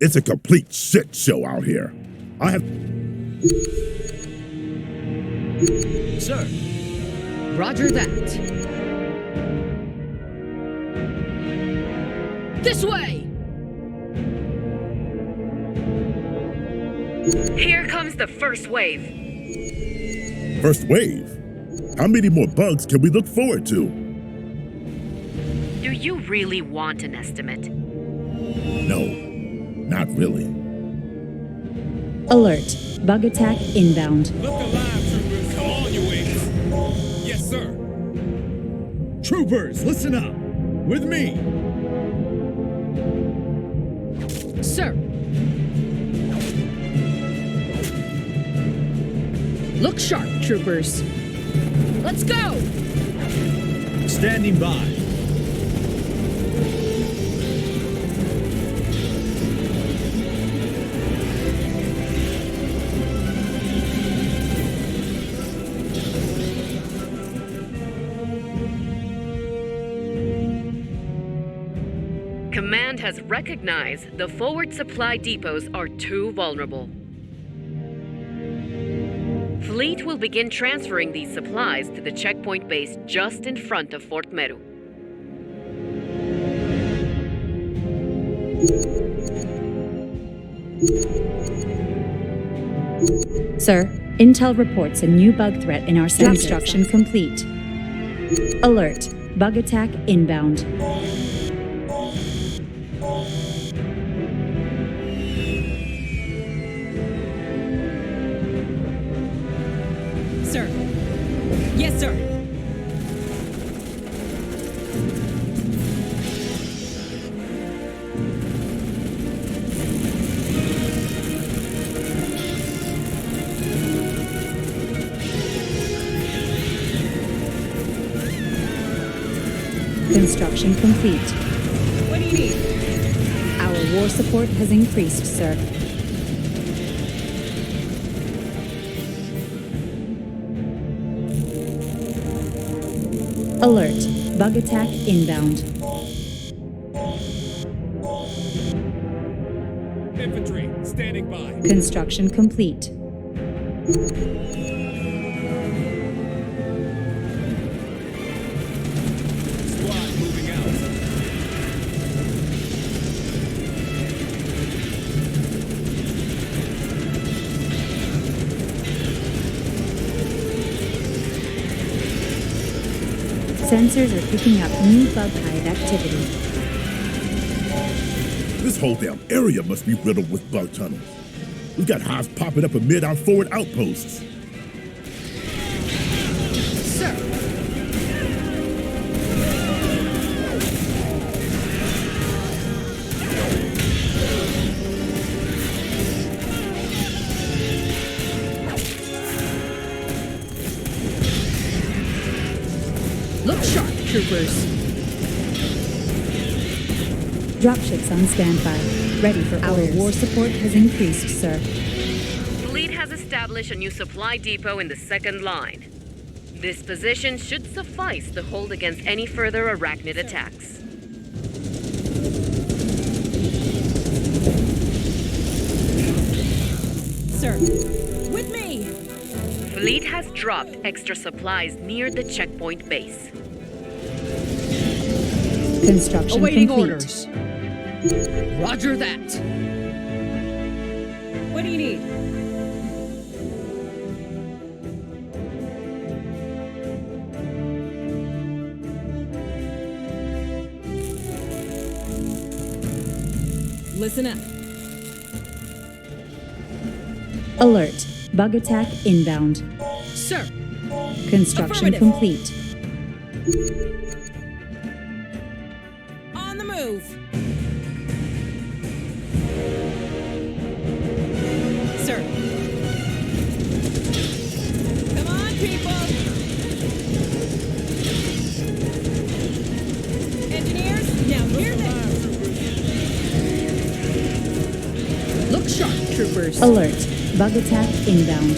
It's a complete shit show out here. I have... Sir. Roger that. This way! Here comes the first wave. First wave? How many more bugs can we look forward to? Do you really want an estimate? No, not really. Alert. Bug attack inbound. Look alive, troopers. Come on, you wings. Yes, sir. Troopers, listen up. With me. Sir. Look sharp, troopers. Let's go! Standing by. Command has recognized the forward supply depots are too vulnerable. Fleet will begin transferring these supplies to the checkpoint base just in front of Fort Meru. Sir, intel reports a new bug threat in our sector. Construction complete. Alert. Bug attack inbound. Sir. Yes, sir. Construction complete. What do you need? Our war support has increased, sir. Alert. Bug attack inbound. Infantry, standing by. Construction complete. Squad moving out. Sensors are picking up new bug hive activity. This whole damn area must be riddled with bug tunnels. We've got hives popping up amid our forward outposts. Sir. Look sharp, troopers. Dropships on standby. Ready for orders. Our war support has increased, sir. Fleet has established a new supply depot in the second line. This position should suffice to hold against any further arachnid attacks. Sir. With me! Fleet has dropped extra supplies near the checkpoint base. Construction Awaiting complete. orders. Roger that. What do you need? Listen up. Alert. Bug attack inbound. Sir. Construction Affirmative. complete. On the move. Sir. Come on, people. Engineers, now hear this. Look sharp, troopers. Alert. Bug attack inbound.